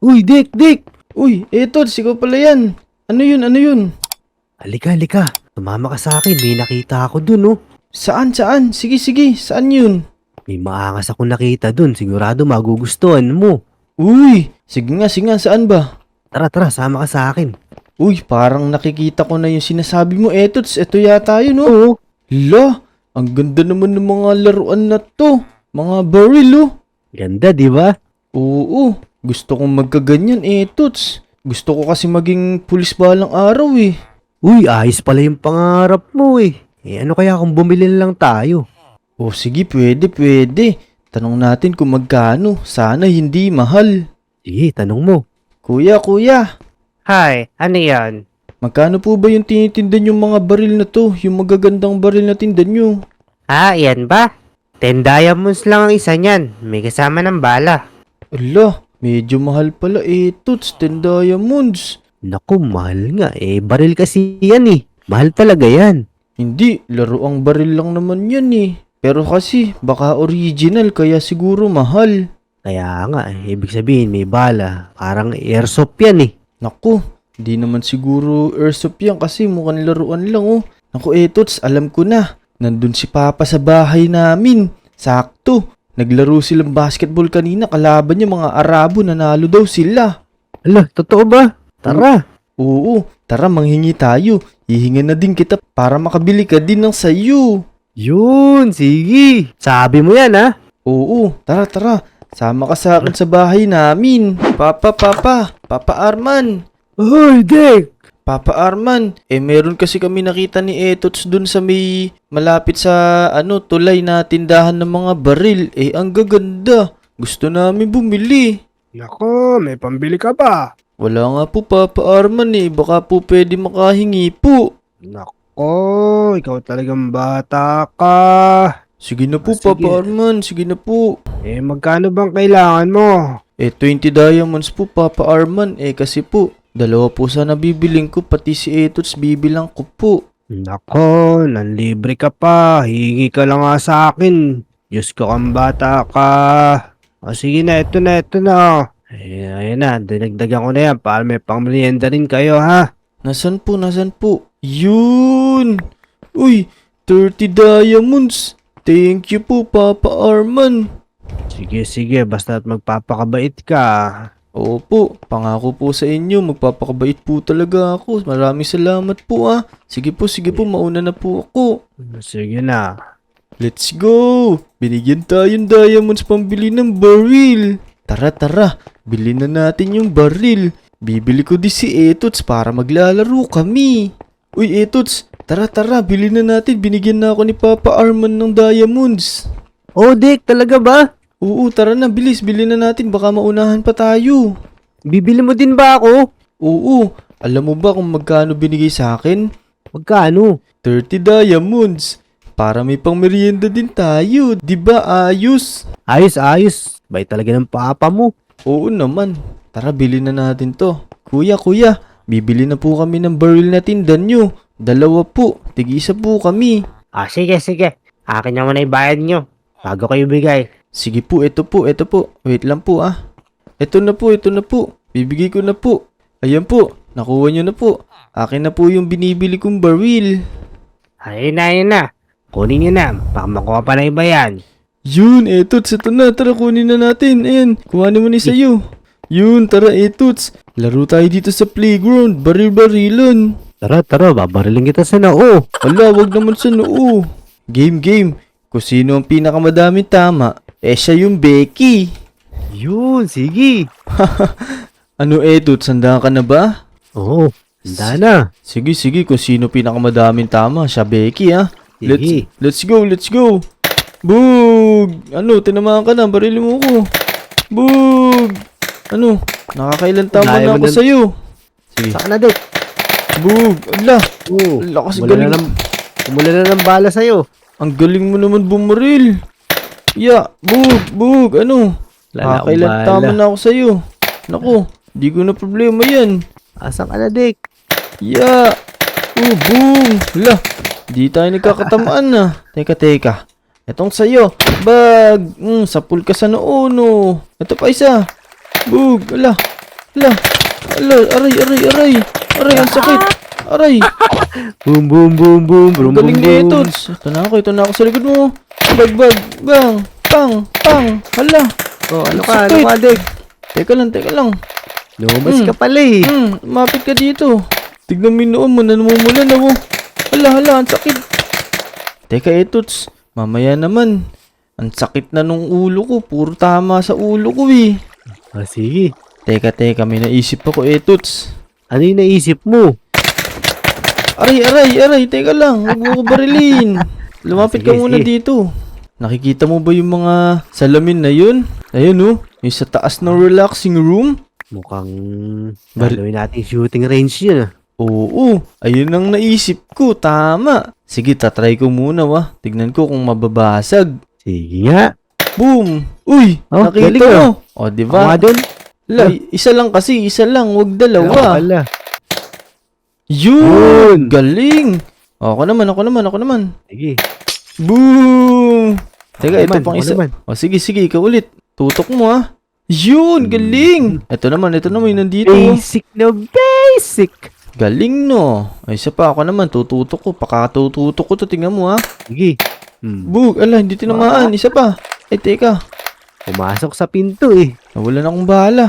Uy, Dick! Uy, eto, ikaw pala yan. Ano yun, ano yun? Halika. Tumama ka sa akin. May nakita ako dun, oh. Saan? Sige, saan yun? May maangas akong nakita dun. Sigurado magugustuhan mo. Uy, sige nga, saan ba? Tara, sama ka sa akin. Uy, parang nakikita ko na yung sinasabi mo, Etots. Ito yata yun, oh. Oo. La, ang ganda naman ng mga laruan na to. Mga baril, oh. Ganda, di ba? Oo, gusto kong magkaganyan, Etots. Gusto ko kasi maging pulis balang araw, eh. Uy, ayos pala yung pangarap mo, eh. Ano kaya kung bumili na lang tayo? O sige, pwede. Tanong natin kung magkano. Sana hindi mahal. Sige, tanong mo. Kuya, Hi, ano yan? magkano po ba yung tinitinda yung mga baril na to? Yung magagandang baril na tinda nyo? Yan ba? 10 diamonds lang ang isa niyan. May kasama ng bala. Ala, medyo mahal pala, Etots. 10 diamonds. Naku, mahal nga. Baril kasi yan, eh. Mahal talaga yan. Hindi, laruang baril lang naman yan, eh. Pero kasi, baka original kaya siguro mahal. Kaya nga, ibig sabihin may bala. Parang airsoft yan, eh. Naku, di naman siguro airsoft yan kasi mukhang laruan lang, oh. Naku, Etots, alam ko na. Nandun si Papa sa bahay namin. Sakto. Naglaro silang basketball kanina. Kalaban niya mga Arabo. Nanalo daw sila. Ala, totoo ba? Tara. Oo, tara manghingi tayo. Hihingan na din kita para makabili ka din ng sayo. Yun, sige. Sabi mo yan, ha? Oo, tara. Sama ka sa akin sa bahay namin. Papa Arman. Hoy, Dick! Papa Arman, meron kasi kami nakita ni Etots dun sa may malapit sa tulay na tindahan ng mga baril. Ang gaganda. Gusto namin bumili. Nako, may pambili ka ba? Wala nga po Papa Arman baka po pwede makahingi po. Nako, ikaw talagang bata ka. Sige na po Sige. Papa Arman, sige na po. Magkano bang kailangan mo? 20 diamonds po Papa Arman kasi po, dalawa po sana bibiling ko pati si Etots bibilang ko po. Nako, nanlibre ka pa. Hingi ka lang nga sa akin. Diyos ko kang bata ka. O sige na, ito na. Ayan na, dinagdagan ko na yan para may pangmerienda rin kayo, ha? Nasaan po? Yun! Uy, 30 diamonds. Thank you po Papa Arman. Sige, basta't magpapakabait ka. Opo, pangako po sa inyo, magpapakabait po talaga ako. Maraming salamat po Sige po, mauna na po ako. Sige na. Let's go! Binigyan tayong diamonds pambili ng baril. Tara, bilhin na natin yung baril. Bibili ko di si Etots para maglalaro kami. Uy Etots, tara, bilhin na natin. Binigyan na ako ni Papa Arman ng diamonds. Oh, Dick, talaga ba? Oo, tara na, bilis. Bilhin na natin, baka maunahan pa tayo. Bibili mo din ba ako? Oo, alam mo ba kung magkano binigay sa akin? Magkano? 30 diamonds. Para may pang merienda din tayo, di ba ayos? Ayos. Bay talaga ng papa mo. Oo naman. Tara, bilhin na natin to. Kuya, bibili na po kami ng baril na tindan nyo. 2 po, tig-isa po kami. Sige. Akin naman na ibayad nyo. Bago kayo bigay. Sige po, ito po. Wait lang po Ito na po. Bibigay ko na po. Ayan po, nakuha nyo na po. Akin na po yung binibili kong baril. Ayun na. Kunin nyo na. Baka makuha pa na iba yan. Yun, Etots, ito na. Tara, kunin na natin. Ayan, kuhanin mo ni sa'yo. Yun, tara, Etots. Laro tayo dito sa playground. Baril-barilan. Tara, babariling kita sa noo. Hala, wag naman sa noo. Game. Kung sino ang pinakamadaming tama, siya yung Becky. Yun, sige. Ano, Etots, handa ka na ba? Oo, handa na. Sige, kung sino pinakamadaming tama, siya Becky, Sige. Let's go. Boog! Tinamaan ka na, barilin mo ko. Boog! Nakakailan tama na ako sa'yo. Sige. Saka na, Dick. Boog! Ala! Oo. Lakas galing. Umula na ng bala sa'yo. Ang galing mo naman bumaril. Boog! Nakakailan tama na ako sa'yo. Naku, di ko na problema yan. Asan ka na, Dick? Boom! Hala, di tayo nagkakatamaan na. Teka. Etong sa'yo. Bag! Sapul ka sa noo, no. Ito pa isa. Boog! Hala. Hala. Hala, aray, aray, aray. Aray, ang sakit. Aray. Boom, boom, boom, boom, boom, boom, Galing na ito. boom. Ito na ako sa likod mo. Bag, bag, bang, pang, pang. Hala. Oh, ano Sakit. ka, Dek? Teka lang. Lumabas ka pala eh. Umapit ka dito. Tignan mo yung noo mo, namumulan na mo. Hala, ang sakit. Teka, Etots. Mamaya naman. Ang sakit na nung ulo ko. Puro tama sa ulo ko eh. Ah, sige. Teka, may naisip ako, Etots. Ano yung naisip mo? Aray, teka lang. Huwag mo ko barilin. Lumapit ka Sige, muna sige. dito. Nakikita mo ba yung mga salamin na yun? Ayun oh, yung sa taas ng relaxing room. Mukhang Bar- gagawin natin shooting range yun ah. Oo, ayun ang naisip ko, tama. Sige, tatry ko muna Tignan ko kung mababasag. Sige nga. Boom! Uy, Oh, nakita galing mo. O, Ako diba? nga dun. Isa lang kasi, wag Ako dalawa. pala. Yun! Galing! Ako naman. Sige. Boom! Teka, ito Naman, pang ako isa. naman. O, sige, ikaw ulit. Tutok mo Yun! Galing! Ito naman yung nandito. Basic na basic. Galing no. Ay, isa pa ako naman, tututok ko. Pakatututok ko to, tingnan mo Sige. Bug, hindi tinamaan. Isa pa. Ay, teka. Pumasok sa pinto eh. Nawalan akong bahala.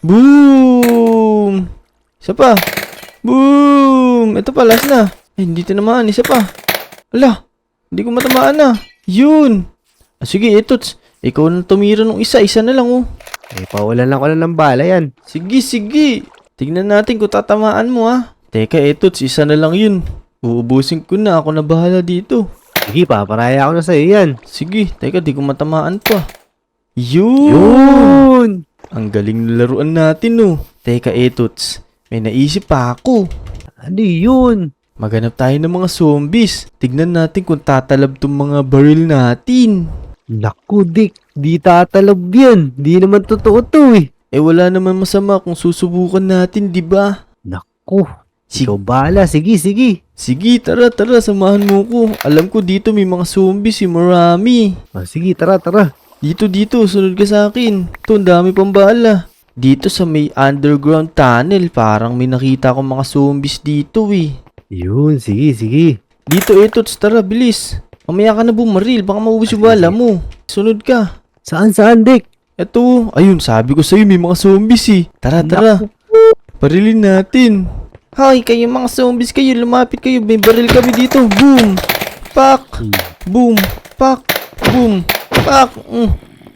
Boom! Isa pa. Boom! Ito pa, last na. Ay, hindi tinamaan. Isa pa. Ala, hindi ko matamaan na. Yun! Sige, Etots. Ikaw na tumira nung isa. Isa na lang Eh, pawalan lang ko na ng bala yan. Sige. Tingnan natin kung tatamaan mo Teka, Etots. Isa na lang yun. Uubusin ko na. Ako na bahala dito. Sige, paparaya ko na sa'yo yan. Sige, teka, di ko matamaan pa. Yun! Yun! Ang galing na laruan natin, no. Teka, Etots. May naisip pa ako. Ano yun? Maghanap tayo ng mga zombies. Tignan natin kung tatalab tong mga baril natin. Naku, Dick. Di tatalab yan. Di naman totoo to eh. Eh, wala naman masama kung susubukan natin, di ba? Naku. Sige. Ikaw bahala. Sige. Sige, tara, samahan mo ko. Alam ko dito may mga zombies, marami. Ah, sige, tara. Dito, sunod ka sa akin. Ito, ang dami pang bala. Dito sa may underground tunnel, parang may nakita akong mga zombies dito eh. Yun, sige. Dito, Etots, tara, bilis. Mamaya ka na bumaril, baka maubos yung bala mo. Sunod ka. Saan, Dick? Eto, ayun, sabi ko sa'yo, may mga zombies eh. Tara. Barilin natin. Hoy, kayo mga zombies kayo, lumapit kayo. May baril kami dito. Boom! Pak! Boom! Pak! Boom! Pak!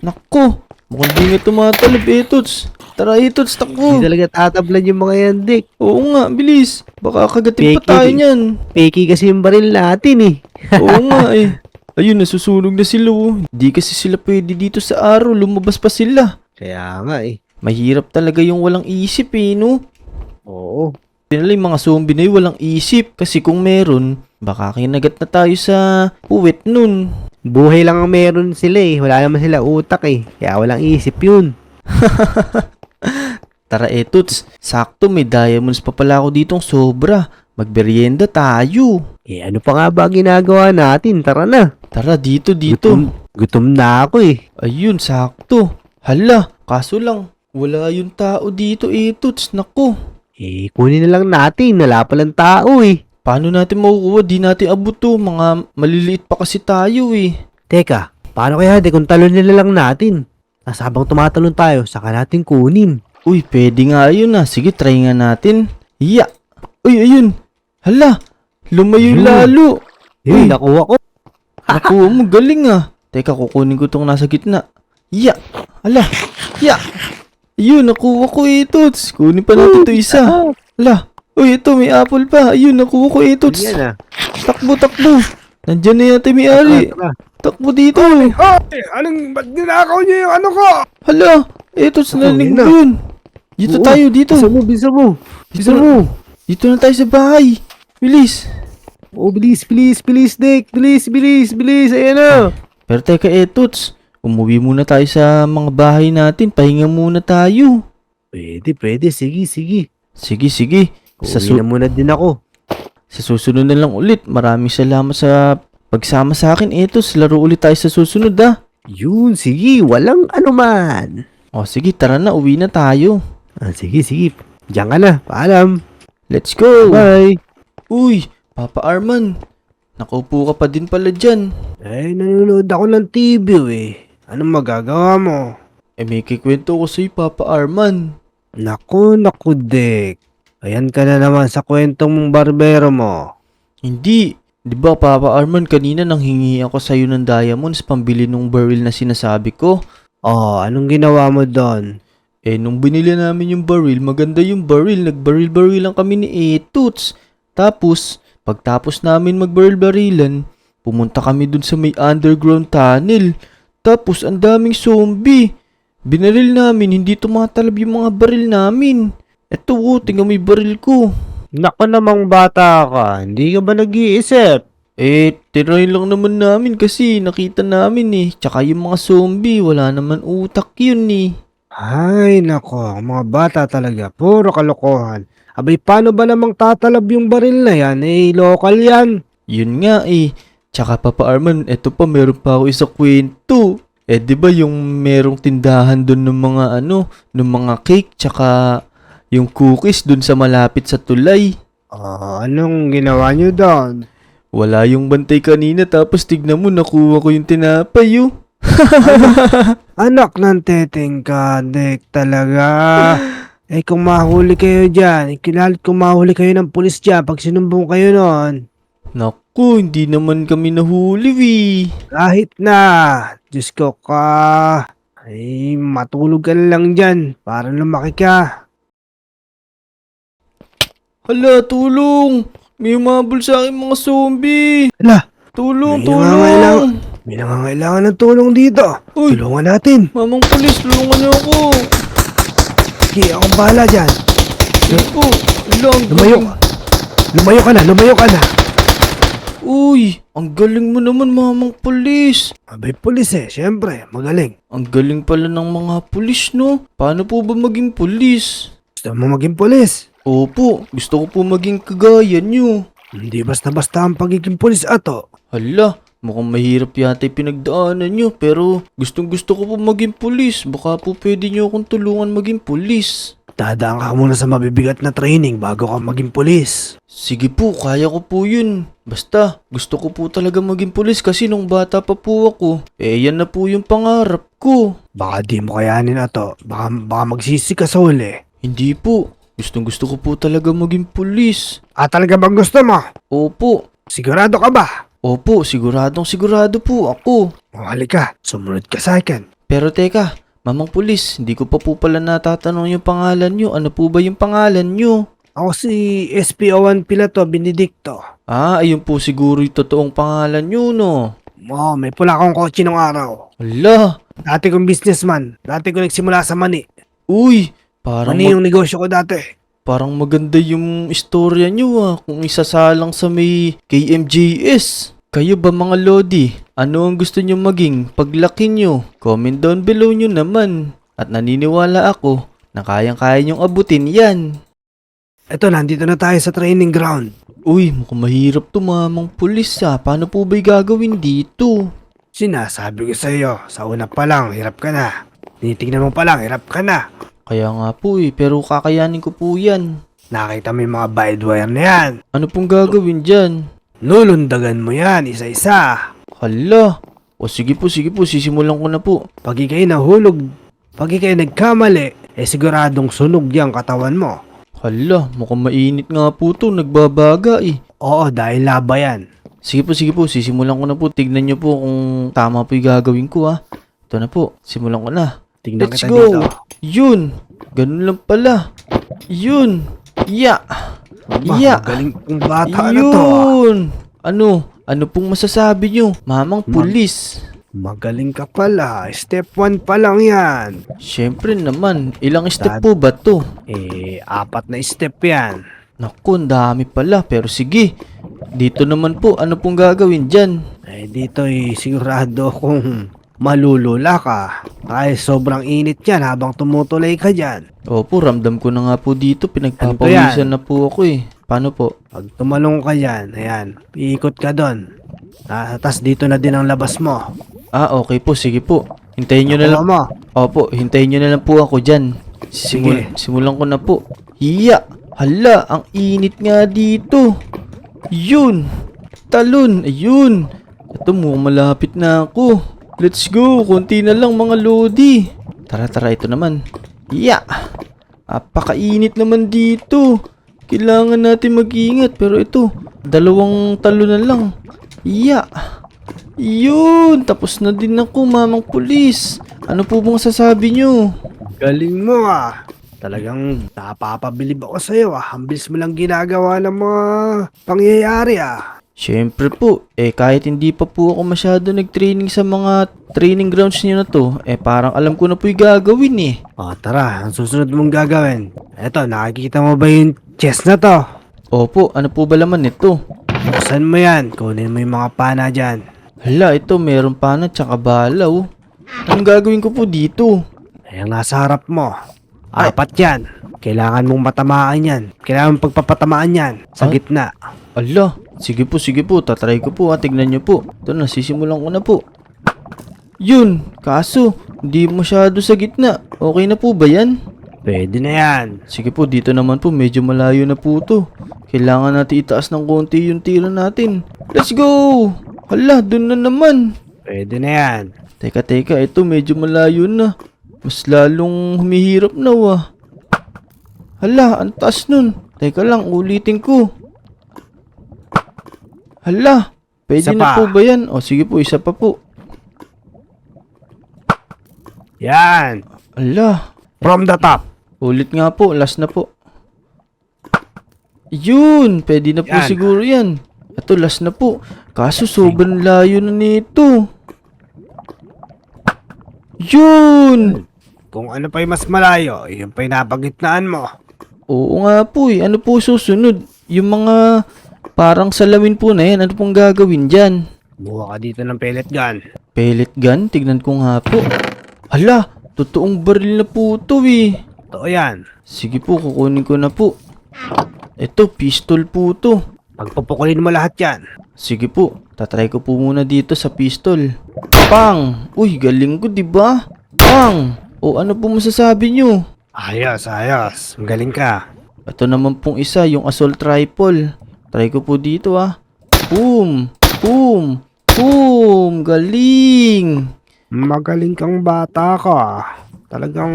Nako! Mukhang di nga tumatalab, Etots. Tara, Etots, takbo. Hindi talaga tatablan yung mga yan, Dick. Oo nga, bilis. Baka kagatin pa Peki, tayo di- niyan. Peki kasi yung baril natin eh. Oo nga eh. Ayun, nasusunog na sila Hindi kasi sila pwede dito sa araw. Lumabas pa sila. Kaya nga eh. Mahirap talaga yung walang isip no? Oo. Pinala yung mga zombie na yung walang isip. Kasi kung meron, baka kinagat na tayo sa puwet nun. Buhay lang ang meron sila eh. Wala naman sila utak eh. Kaya walang isip yun. Tara, Etots. Sakto, may diamonds pa pala ako ditong sobra. Magmerienda tayo. Eh ano pa nga ba ginagawa natin? Tara na. Tara, dito. Gutom na ako eh. Ayun, sakto. Hala, kaso lang, wala yung tao dito, Etots. Nako. Eh kunin na lang natin. Wala palang tao eh. Paano natin makukuha? Di natin abot to. Mga maliliit pa kasi tayo eh. Teka, paano kaya di kung talon nila lang natin? Tapos habang tumatalon tayo, saka natin kunin. Uy, pwede nga yun Sige, try nga natin. Iya. Uy, ayun. Hala, lumayo Ayun. lalo. Eh, Uy. nakuha ko. Nakuha mo, galing Teka, kukunin ko tong nasa gitna. Iya. Hala. Iya. Ayun, nakuha ko Etots. Kunin pa natin to isa. Hala. Uy, ito, may apple pa. Ayun, nakuha ko Etots. Yan ah. Takbo. Nandyan na yata may ari. Tara. Takbo dito. Ba't ninakaw niyo yung ano ko? Hala, Etots, Ako, narinig yun na. dun. Dito Oo, tayo, dito. Bisa mo. Dito na tayo sa bahay. Bilis. Oh, bilis, Dick. Bilis. Ayan na. Pero teka, Etots. Umuwi muna tayo sa mga bahay natin. Pahinga muna tayo. Pwede. Sige. Sige. Uwi na muna din ako. Sa susunod na lang ulit. Maraming salamat sa pagsama sa akin, Etots. Laro ulit tayo sa susunod, Yun, sige. Walang anuman. O sige, tara na, uwi na tayo. Sige, sige. Diyan ka na. Paalam. Let's go! Bye. Uy, Papa Arman, nakaupo ka pa din pala dyan. Nanonood ako ng TV Anong magagawa mo? May kikwento ko sa'yo, Papa Arman. Naku, Dick. Ayan ka na naman sa kwentong mong barbero mo. Hindi. Di ba, Papa Arman, kanina nang hingi ako sa'yo ng diamonds pambili nung barrel na sinasabi ko. Oh, anong ginawa mo doon? Nung binili namin yung barrel, maganda yung barrel. Nagbaril-baril lang kami ni Etuts. Tapos, pagtapos namin magbaril-barilan, pumunta kami dun sa may underground tunnel. Tapos, ang daming zombie. Binaril namin, hindi tumatalab yung mga baril namin. Eto, tingnan mo yung baril ko. Naku namang bata ka, hindi ka ba nag-iisip? Tirayin lang naman namin kasi nakita namin Tsaka yung mga zombie, wala naman utak yun Ay, nako, ang mga bata talaga, puro kalokohan. Abay, paano ba namang tatalab yung baril na yan? Local yan. Yun nga Tsaka Papa Arman, eto pa, meron pa ako isang kwento. Di ba yung merong tindahan doon ng mga ng mga cake, tsaka yung cookies doon sa malapit sa tulay. Anong ginawa nyo doon? Wala yung bantay kanina, tapos tignan mo, nakuha ko yung tinapay Anak ng teteng ka, Dick, talaga. Kung mahuli kayo dyan, ikinalit kung mahuli kayo ng pulis dyan pag sinumbong kayo noon. Naku, hindi naman kami nahuli Kahit na, Diyos ko ka, matulog ka na lang dyan para lumaki ka. Hala, tulong! May umabol sa akin mga zombie! Hala, Tulong, may tulong! May nangangailangan ng tulong dito. Uy! Tulungan natin. Mamang pulis, tulungan niyo ako! Sige, akong bahala dyan. Sige po, lang. Lumayo ka na. Uy, ang galing mo naman, mamang pulis. Abay, pulis syempre, magaling. Ang galing pala ng mga pulis, no? Paano po ba maging pulis? Gusto mo maging pulis? Opo, gusto ko po maging kagaya niyo. Hindi basta-basta ang pagiging pulis ato. Hala, mukhang mahirap yata yung pinagdaanan niyo, pero gustong gusto ko po maging pulis. Baka po pwede niyo akong tulungan maging pulis. Dadaan ka muna sa mabibigat na training bago ka maging pulis. Sige po, kaya ko po yun. Basta, gusto ko po talaga maging pulis kasi nung bata pa po ako, yan na po yung pangarap ko. Baka di mo kayanin ato. Baka magsisi ka sa huli. Hindi po, gustong gusto ko po talaga maging pulis. Talaga bang gusto mo? Opo, Sigurado ka ba? opo, siguradong sigurado po ako. Halika, sumunod ka sa akin. Pero teka, mamang pulis, hindi ko pa po pala natatanong yung pangalan nyo. Ano po ba yung pangalan nyo? Ako si SPO1 Pilato Benedicto. Ayun po siguro yung totoong pangalan nyo, no? May pula akong kotse nung araw. Hala, Dati kong businessman. Dati ko nagsimula sa mani. uy, parang, Mani yung negosyo ko dati. parang maganda yung istorya nyo kung isasalang sa may KMJS. Kayo ba mga Lodi? Ano ang gusto nyo maging paglaki nyo? Comment down below nyo naman. At naniniwala ako na kayang-kaya nyong abutin yan. Eto, nandito na tayo sa training ground. Uy, mukhang mahirap to mamang pulis Paano po ba'y gagawin dito? Sinasabi ko sa iyo, sa una pa lang, hirap ka na. Tinitignan mo pa lang, hirap ka na. Kaya nga po pero kakayanin ko po yan. Nakita mo yung mga bide wire na yan. Ano pong gagawin dyan? Lulundagan mo yan, isa-isa. Hala, sige po, sisimulan ko na po. Pag ikay nahulog, pag ikay nagkamali, siguradong sunog yung katawan mo. Hala, mukhang mainit nga po to, nagbabaga Oo, dahil laba yan. Sige po, sisimulan ko na po. Tignan nyo po kung tama po yung gagawin ko Ito na po, simulan ko na. Tingnan Let's kita go! dito. Yun! Ganun lang pala. Yun! Yeah! Yeah! Magaling kong bata na to. Yun! Ano pong masasabi nyo? Mamang pulis. Magaling ka pala. Step 1 pa lang yan. Siyempre naman, ilang step po ba to? 4 na step yan. Naku, ang dami pala. Pero sige, dito naman po, ano pong gagawin dyan? Dito sigurado kung malulula ka. Sobrang init yan habang tumutuloy ka dyan. Opo, ramdam ko na nga po dito. Pinagpapawisan na po ako Paano po? Pag tumalong ka dyan, ayan, iikot ka doon. Tas dito na din ang labas mo. Okay po, sige po. Hintayin nyo na lang. Mo. Opo, hintayin nyo na lang po ako dyan. Sige. Simulan ko na po. Hiya! Hala, ang init nga dito. Yun! Talon! Ayun! Ito, mukhang malapit na ako. Let's go! Konti na lang mga lodi. Tara, ito naman. Hiya! Apakainit naman dito. Kailangan natin mag-ingat. Pero ito, 2 talon na lang. Hiya! Yun! Tapos na din ako, mamang pulis. Ano po bang sasabi nyo? Galing mo ah. Talagang napapabilib ako sa'yo ah. Ang bilis mo lang ginagawa ng mga pangyayari ah. Siyempre po, kahit hindi pa po ako masyado nag-training sa mga training grounds niyo na to, parang alam ko na po yung gagawin eh. O tara, ang susunod mong gagawin. Eto, nakikita mo ba yung chest na to? Opo, ano po ba laman nito? Buksan mo yan. Kunin mo yung mga pana dyan. Hala, ito meron pa na tsaka balaw. Anong gagawin ko po dito? Ayan nasa harap mo. 4 yan. Kailangan mong matamaan yan. Kailangan mong pagpapatamaan yan. Sa Ah? gitna. Ala, sige po, tatry ko po tignan nyo po. Ito, nasisimulan ko na po. Yun, kaso, hindi masyado sa gitna. Okay na po ba yan? Pwede na yan. Sige po, dito naman po, medyo malayo na po to. Kailangan natin itaas ng konti yung tira natin. Let's go! Hala, dun na naman. Pwede na yan. Teka, ito medyo malayo na. Mas lalong humihirap na Hala, ang taas nun. Teka lang, ulitin ko. Hala, pwede Isa na pa. po ba yan? O sige po, isa pa po. Yan. Hala, From the top. ulit nga po, last na po. Yun, pwede na po Yan. siguro yan. Ito, last na po. Kaso sobrang layo na nito. Yun! Kung ano pa yung mas malayo, yun pa yung napagitnaan mo. Oo nga po eh. Ano po susunod? Yung mga parang salamin po na yan, ano pong gagawin dyan? Buha ka dito ng pellet gun. Pellet gun? Tignan ko nga po. Hala, totoong baril na po ito eh. Totoo yan. Sige po, kukunin ko na po. Ito, pistol po to. Pagpupukulin mo lahat yan. Sige po, tatry ko po muna dito sa pistol. Pang! Uy, galing ko, diba? Pang! O ano po masasabi nyo? Ayos, ayos. Magaling ka. Ito naman pong isa, yung assault rifle. Try ko po dito Boom! Boom! Boom! Galing! Magaling kang bata ka. Talagang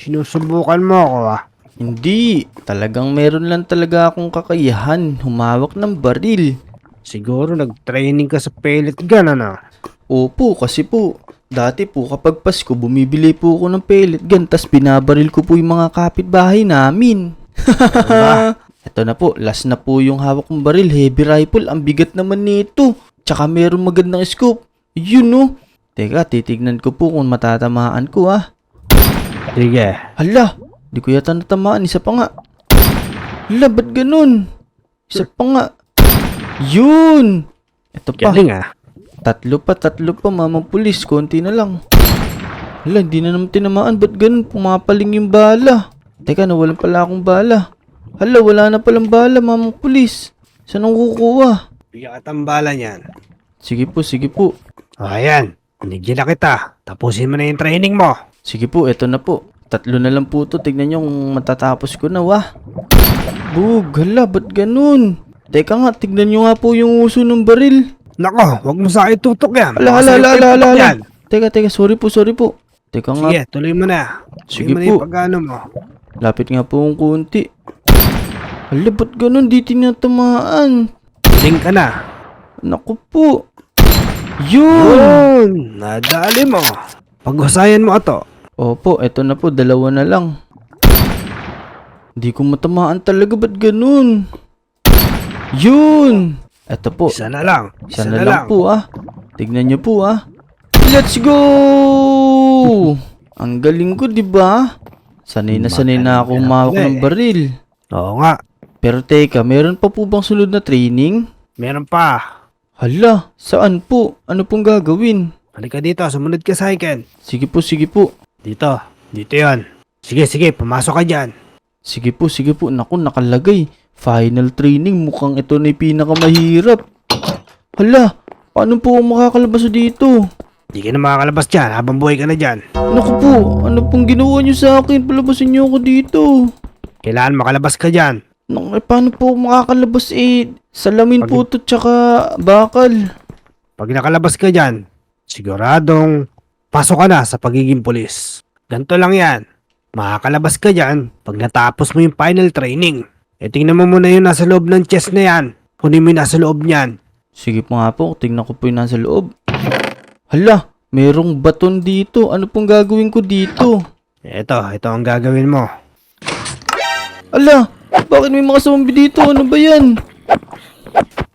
sinusubukan mo ako ah. Hindi, talagang meron lang talaga akong kakayahan humawak ng baril. Siguro nag-training ka sa pellet gun ano? Opo, kasi po, dati po kapag Pasko bumibili po ako ng pellet gun tas binabaril ko po yung mga kapitbahay namin. Ito na po, last na po yung hawak kong baril, heavy rifle, ang bigat naman nito. Tsaka meron magandang scope. Yun no. Teka, titignan ko po kung matatamaan ko Sige. Hala, di ko yata natamaan, isa pa nga. Hala, ba't ganun? Isa pa nga. Yun! Ito pa. Galing ah. Tatlo pa, mamang pulis. Konti na lang. Hala, hindi na naman tinamaan. Ba't ganun? Pumapaling yung bala. Teka, nawalan pala akong bala. Hala, wala na palang bala, mamang pulis. Saan ang kukuha? Bigyan ka tambala niyan. Sige po. Ayan. Binigyan na kita. Tapusin mo na yung training mo. Sige po, eto na po. 3 na lang po to. Tignan nyo kung matatapos ko na, Bug, hala, ba't ganun? Teka nga, tignan nyo nga po yung uso ng baril. Nako, wag mo sa akin tutok yan. Hala, Baka sa'yo pa yung tutok yan. Teka, sorry po. Teka nga, Sige, tuloy mo na. Sige Tuloy mo na po. yung pag-ano mo. lapit nga po ang kunti. Hala, ba't ganun? Di tinatamaan. Tuling ka na. Naku po. Yun! Yun! Nadali mo. Paghusayan mo ato. Opo, eto na po, 2 na lang. Di ko matamaan talaga, ba't ganun? Yun! Eto po, Isa na lang. isa na lang po Tignan nyo po Let's go! Ang galing ko, di ba? Sanay na ako humawak ng baril. Oo nga. Pero teka, meron pa po bang sunod na training? Meron pa. Hala, saan po? Ano pong gagawin? Halika dito, sumunod ka sa akin. Sige po. Dito. Dito yon. Sige, pumasok ka dyan. Sige po. Naku, nakalagay. Final training. Mukhang ito na yung pinakamahirap. Hala, paano po ako makakalabas dito? Di ka na makakalabas dyan habang buhay ka na dyan. Naku po, ano pong ginawa niyo sa akin? Palabasin niyo ako dito. Kailangan makalabas ka dyan. Naku, paano po ako makakalabas eh? Salamin po to tsaka bakal. Pag nakalabas ka dyan, siguradong pasok ka na sa pagiging pulis. Ganito lang yan. Makakalabas ka dyan pag natapos mo yung final training. E tingnan mo muna yung nasa loob ng chest na yan. Kunin mo yung nasa loob niyan. Sige po nga po, tingnan ko po yung nasa loob. Hala, merong baton dito. Ano pong gagawin ko dito? Ito ang gagawin mo. Ala, bakit may mga zombie dito? Ano ba yan?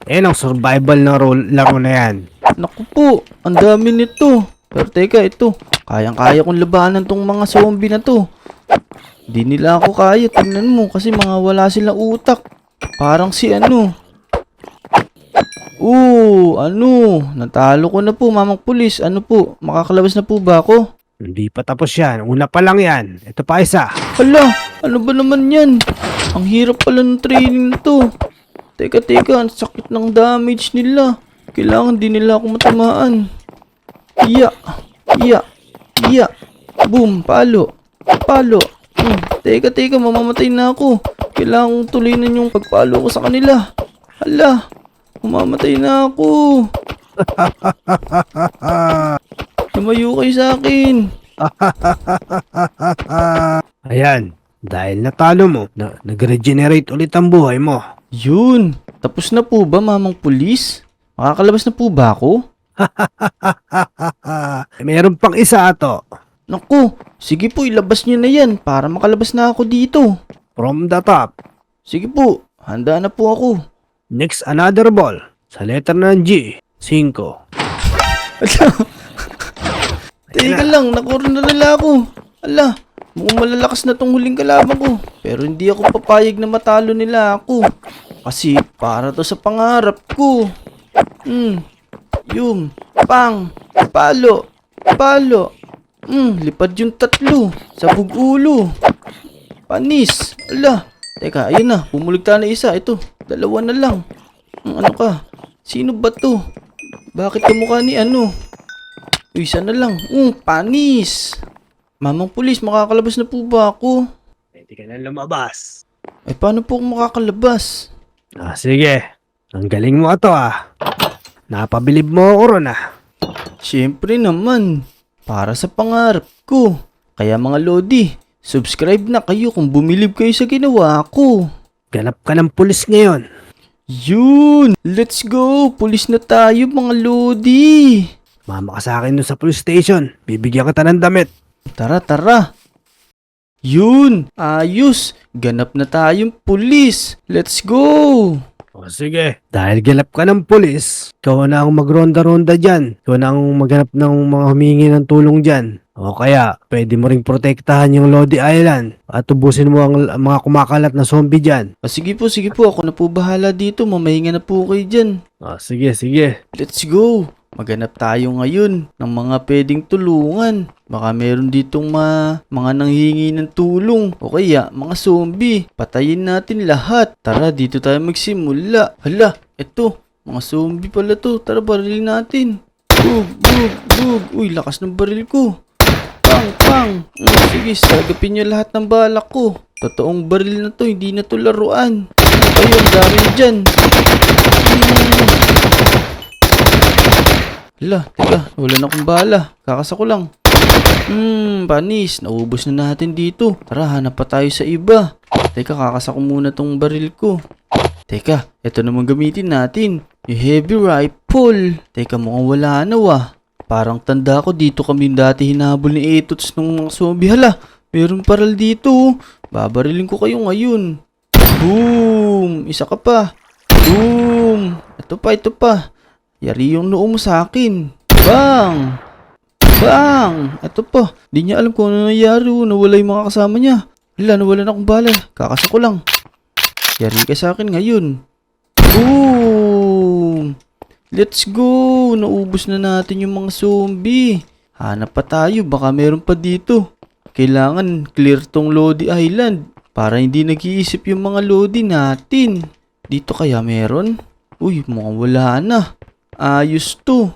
Ang survival na laro na yan. Naku po, ang dami nito. Pero teka, ito. Kayang-kaya kong labanan tong mga zombie na to. Di nila ako kaya. Tingnan mo kasi mga wala silang utak. Parang si ano. Natalo ko na po, mamang pulis. Ano po, makakalabas na po ba ako? Hindi pa tapos yan. Una pa lang yan. Ito pa isa. Hala, ano ba naman yan? Ang hirap pala ng training na to. Teka, ang sakit ng damage nila. Kailangan din nila ako matamaan. Iya. Boom, palo. Teka, mamamatay na ako. Kailangan kong tuloyin yung pagpalo ko sa kanila. Hala, mamamatay na ako. Lumayo kayo sa akin. Ayan. Dahil natalo mo, nag-regenerate ulit ang buhay mo. Yun. Tapos na po ba, mamang pulis? Makakalabas na po ba ako? Meron pang isa ato. Naku, sige po, ilabas niyo na yan para makalabas na ako dito. From the top. Sige po, handa na po ako. Next another ball. Sa letter ng G. 5. Teka lang, nakuha na nila ako. Ala, mukhang malalakas na tong huling kalaban ko. Pero hindi ako papayag na matalo nila ako. Kasi para to sa pangarap ko. Yung, palo. Lipad yung tatlo. Sabog ulo. Panis. Ala, teka, ayun na, pumuligta na isa. Ito, dalawa na lang. Ano ka? Sino ba to? Bakit kamukha ni ano? Isa na lang. Panis. Mamang pulis, makakalabas na po ba ako? Pwede ka na lumabas. Paano po ako makakalabas? Sige. Ang galing mo ato Napabilib mo ako ron Siyempre naman. Para sa pangarap ko. Kaya mga Lodi, subscribe na kayo kung bumilib kayo sa ginawa ko. Ganap ka ng pulis ngayon. Yun! Let's go! Pulis na tayo mga Lodi! Mama ka sa akin dun sa police station. Bibigyan kita ng damit. Tara! Yun! Ayos! Ganap na tayong pulis! Let's go! O sige. Dahil ganap ka ng pulis, ikaw na ang magronda-ronda dyan. Ikaw na ang maghanap ng mga humingi ng tulong dyan. O kaya, pwede mo ring protektahan yung Lodi Island at ubusin mo ang mga kumakalat na zombie dyan. Sige po. Ako na po bahala dito. Mamahinga na po kayo dyan. Sige. Let's go! Maghanap tayo ngayon ng mga pwedeng tulungan. Baka meron ditong mga nanghihingi ng tulong. O kaya, mga zombie. Patayin natin lahat. Tara, dito tayo magsimula. Hala, eto. Mga zombie pala to. Tara, barilin natin. Bug. Uy, lakas ng baril ko. Pang. Sige, sagapin nyo lahat ng balak ko. Totoong baril na to. Hindi na to laruan. Ayun, dami dyan. Hala, teka, wala na akong bala. Kakasa ko lang. Panis, naubos na natin dito. Tara, hanap pa tayo sa iba. Teka, kakasa ko muna tong baril ko. Teka, eto naman gamitin natin. Yung heavy rifle. Teka, mukhang wala na Parang tanda ko dito kami dati hinabol ni Etots ng mga zombie. Hala, meron paral dito. Babarilin ko kayo ngayon. Boom! Isa ka pa. Boom! Ito pa. Yari yung noo mo sa akin. Bang! Ito pa. Di niya alam kung ano nangyari. Nawala yung mga kasama niya. Hala, nawala na akong bala. Kakasa ko lang. Yari ka sa akin ngayon. Boom! Let's go! Naubos na natin yung mga zombie. Hanap pa tayo. Baka meron pa dito. Kailangan clear tong Lodi Island. Para hindi nag-iisip yung mga Lodi natin. Dito kaya meron? Uy, mukhang wala na. Ayos to.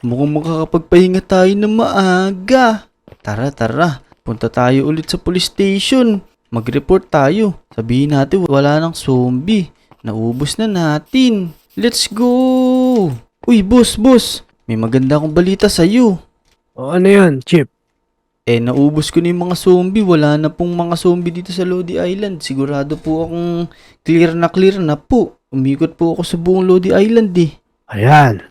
Mukhang makakapagpahinga tayo na maaga. Tara. Punta tayo ulit sa police station. Mag-report tayo. Sabihin natin wala nang zombie. Naubos na natin. Let's go! Uy, boss. May maganda akong balita sa'yo. O ano yun, Chip? Naubos ko na yung mga zombie. Wala na pong mga zombie dito sa Lodi Island. Sigurado po akong clear na po. Umikot po ako sa buong Lodi Island Ayan.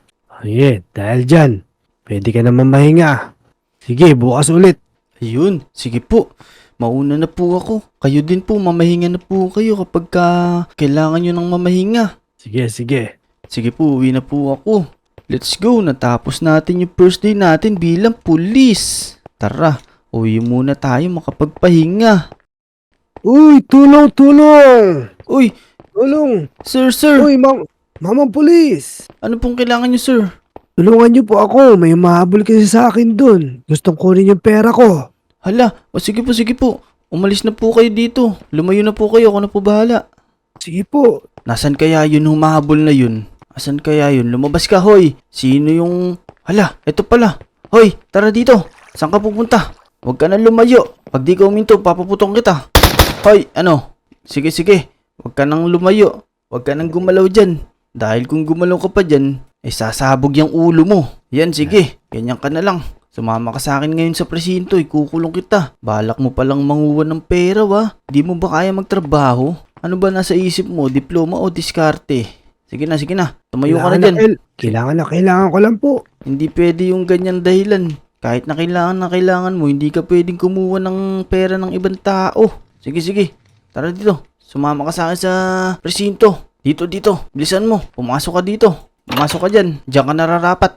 Dahil dyan, pwede ka naman mahinga. Sige, bukas ulit. Ayun, sige po. Mauna na po ako. Kayo din po, mamahinga na po kayo kapag kailangan nyo ng mamahinga. Sige. Sige po, uwi na po ako. Let's go, natapos natin yung first day natin bilang pulis. Tara, uwi muna tayo makapagpahinga. Uy, tulong! Uy, Tulong! sir. Uy, mamang pulis! Ano pong kailangan nyo, sir? Tulungan niyo po ako. May mahabol kasi sa akin dun. Gustong kunin yung pera ko. Hala, sige po. Umalis na po kayo dito. Lumayo na po kayo, ako na po bahala. Sige po. Nasaan kaya yun humahabol na yun? Asan kaya yun? Lumabas ka, hoy. Sino yung... Hala, eto pala. Hoy, tara dito. Saan ka pupunta? Huwag ka na lumayo. Pag di ka uminto, papaputong kita. Hoy, ano? Sige. Huwag ka nang lumayo. Huwag ka nang gumalaw dyan. Dahil kung gumalaw ka pa dyan, sasabog yung ulo mo. Yan, sige. Ganyan ka na lang. Sumama ka sa akin ngayon sa presinto, ikukulong kita. Balak mo palang manguha ng pera, wa? Di mo ba kaya magtrabaho? Ano ba nasa isip mo? Diploma o diskarte? Sige na. Tumayo ka na dyan. Kailangan ko lang po. Hindi pwede yung ganyan dahilan. Kahit na kailangan mo, hindi ka pwedeng kumuha ng pera ng ibang tao. Sige. Tara dito. Sumama ka sa akin sa presinto. Dito. Bilisan mo. Pumasok ka dito. Pumasok ka dyan. Diyan ka nararapat.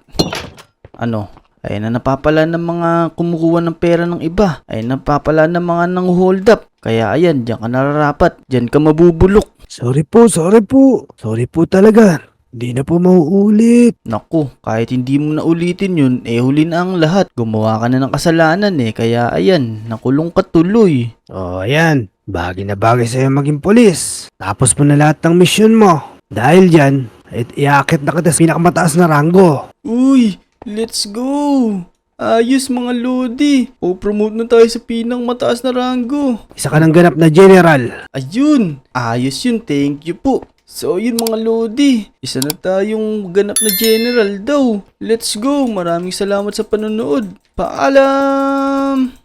Ano? Ay na napapala ng mga kumukuha ng pera ng iba. Ay napapala ng mga nang hold up. Kaya ayan, diyan ka nararapat. Diyan ka mabubulok. Sorry po. Sorry po talaga. Hindi na po mauulit. Naku, kahit hindi mo na ulitin yun, huli na ang lahat. Gumawa ka na ng kasalanan kaya ayan, nakulong ka tuloy. O ayan. Bagay na bagay sa'yo maging polis. Tapos mo na lahat ng misyon mo. Dahil dyan, iakit na kita sa pinakamataas na ranggo. Uy, let's go! Ayos mga lodi. O-promote na tayo sa pinang mataas na ranggo. Isa ka ng ganap na general. Ayun, ayos yun, thank you po. So yun mga lodi, isa na tayong ganap na general daw. Let's go, maraming salamat sa panonood. Paalam!